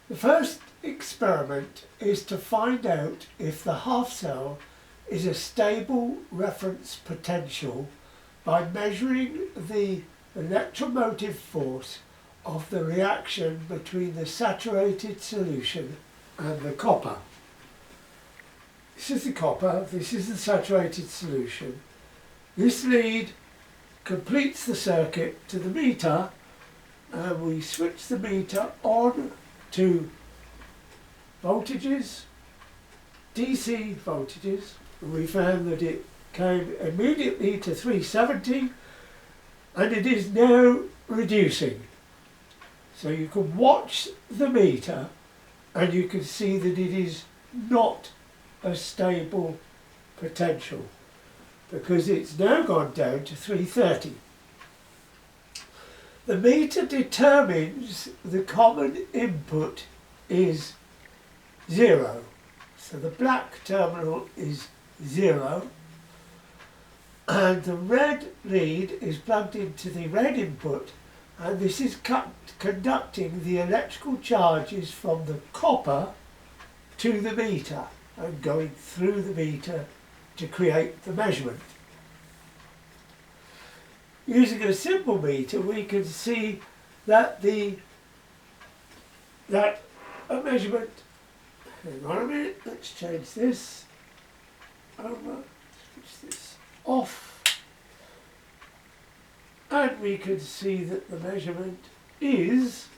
The first experiment is to find out if the half cell is a stable reference potential by measuring the electromotive force of the reaction between the saturated solution and the copper. This is the copper, this is the saturated solution. This lead completes the circuit to the meter, and we switch the meter on to voltages, DC voltages. We found that it came immediately to 370, and it is now reducing. So you can watch the meter and you can see that it is not a stable potential because it's now gone down to 330. The meter determines the common input is 0. So the black terminal is 0 and the red lead is plugged into the red input, and this is conducting the electrical charges from the copper to the meter and going through the meter to create the measurement. Using a simple meter, we can see that a measurement, hang on a minute, let's change this over, switch this off, and we can see that the measurement is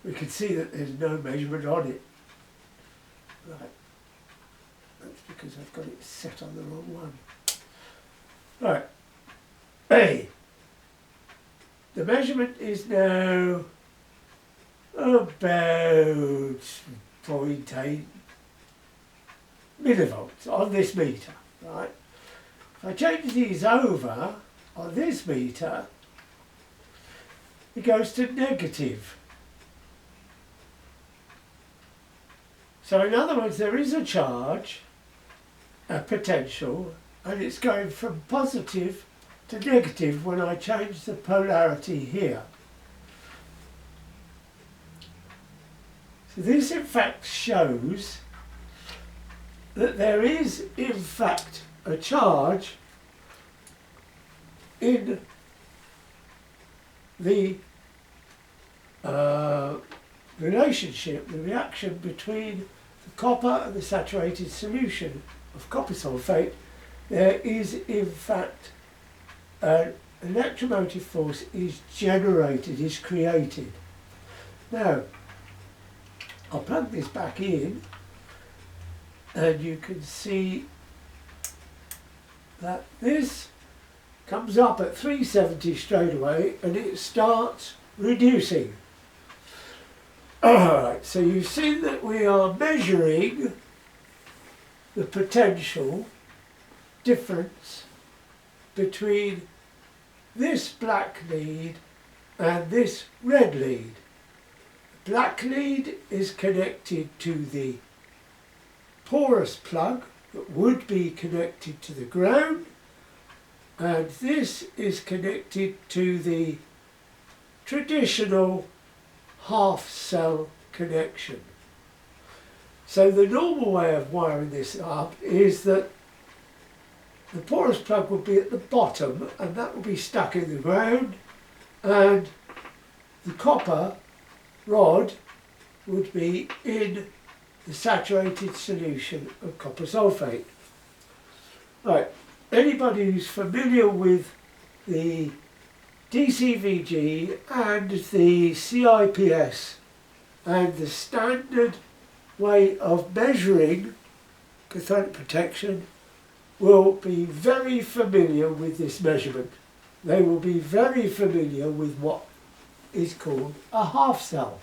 we can see that there's no measurement on it. Right, that's because I've got it set on the wrong one. Right, A. The measurement is now about 0.8 millivolts on this meter, right? If I change these over on this meter, it goes to negative. So in other words, there is a charge, a potential, and it's going from positive to negative when I change the polarity here. So this in fact shows that there is in fact a charge in the relationship, the reaction between the copper and the saturated solution of copper-sulphate. There is in fact an electromotive force is generated, is created. Now, I'll plug this back in and you can see that this comes up at 370 straight away and it starts reducing. Alright, so you've seen that we are measuring the potential difference between this black lead and this red lead. The black lead is connected to the porous plug that would be connected to the ground, and this is connected to the traditional half cell connection. So the normal way of wiring this up is that the porous plug will be at the bottom and that will be stuck in the ground, and the copper rod would be in the saturated solution of copper sulphate. Right, anybody who's familiar with the DCVG and the CIPS and the standard way of measuring cathodic protection will be very familiar with this measurement. They will be very familiar with what is called a half cell.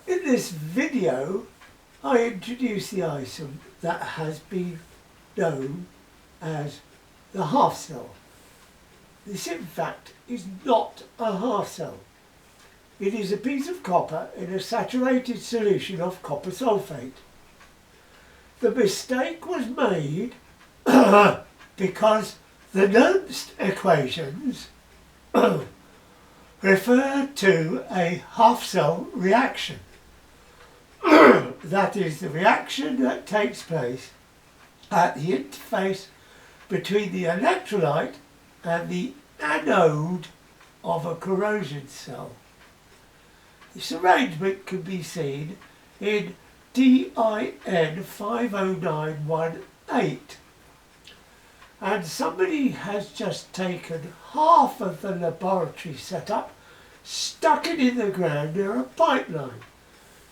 In this video, I introduce the item that has been known as the half cell. This in fact is not a half cell. It is a piece of copper in a saturated solution of copper-sulphate. The mistake was made because the Nernst equations refer to a half-cell reaction. That is the reaction that takes place at the interface between the electrolyte and the anode of a corrosion cell. This arrangement can be seen in DIN 50918, and somebody has just taken half of the laboratory setup, stuck it in the ground near a pipeline.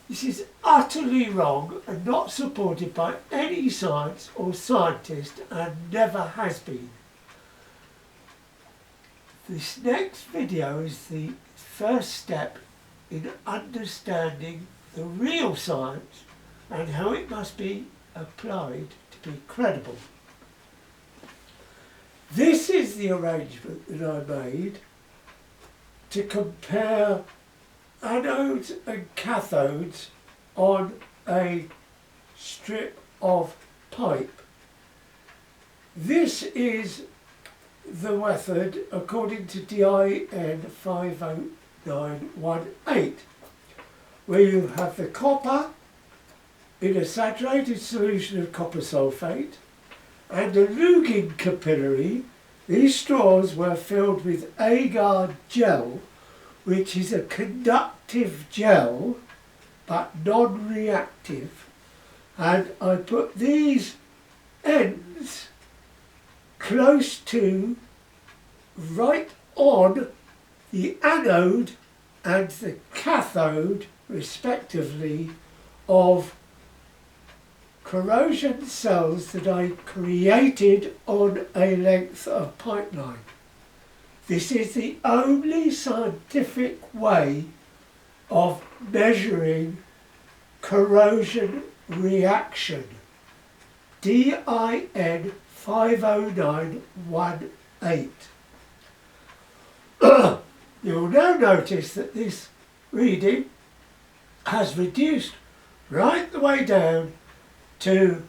This is utterly wrong and not supported by any science or scientist, and never has been. This next video is the first step in understanding the real science and how it must be applied to be credible. This is the arrangement that I made to compare anodes and cathodes on a strip of pipe. This is the method according to DIN 50918, where you have the copper in a saturated solution of copper sulphate and a Lugin capillary. These straws were filled with agar gel, which is a conductive gel but non-reactive, and I put these ends close to, right on, the anode and the cathode respectively of corrosion cells that I created on a length of pipeline. This is the only scientific way of measuring corrosion reaction. DIN 50918. You'll now notice that this reading has reduced right the way down to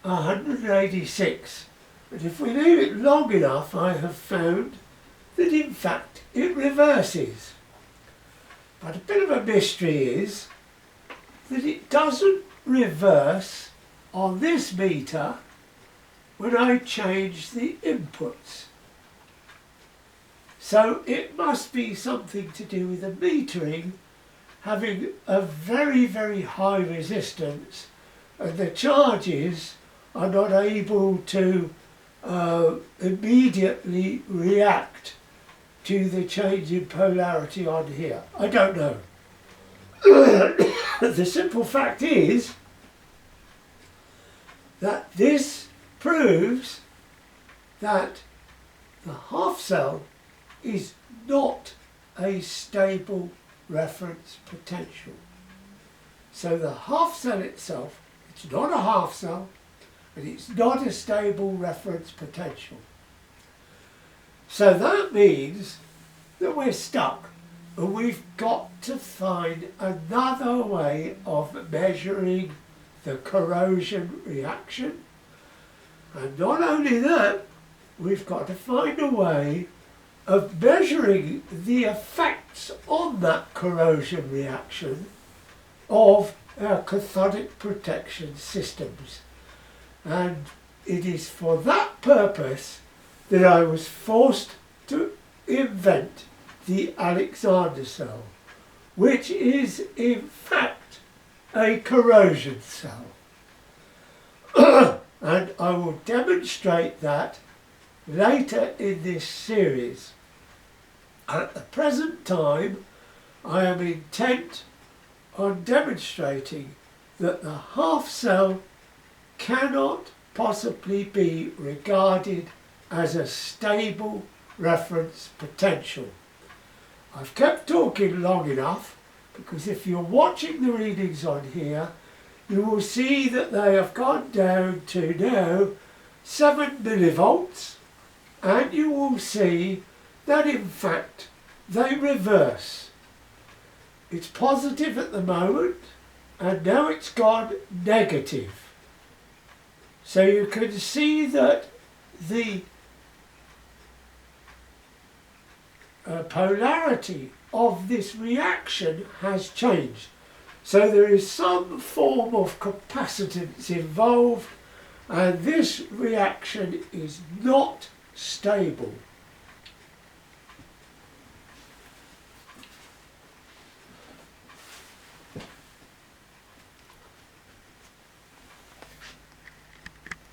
186. But if we leave it long enough, I have found that in fact it reverses. But a bit of a mystery is that it doesn't reverse on this meter when I change the inputs. So it must be something to do with the metering having a very, very high resistance, and the charges are not able to immediately react to the change in polarity on here. I don't know. The simple fact is that this proves that the half cell is not a stable reference potential. So the half cell itself, it's not a half cell, and it's not a stable reference potential. So that means that we're stuck, and we've got to find another way of measuring the corrosion reaction. And not only that, we've got to find a way of measuring the effects on that corrosion reaction of our cathodic protection systems. And it is for that purpose that I was forced to invent the Alexander cell, which is in fact a corrosion cell. And I will demonstrate that later in this series. At the present time, I am intent on demonstrating that the half cell cannot possibly be regarded as a stable reference potential. I've kept talking long enough, because if you're watching the readings on here, you will see that they have gone down to now 7 millivolts, and you will see that in fact they reverse. It's positive at the moment, and now it's gone negative. So you can see that the polarity of this reaction has changed. So there is some form of capacitance involved, and this reaction is not stable.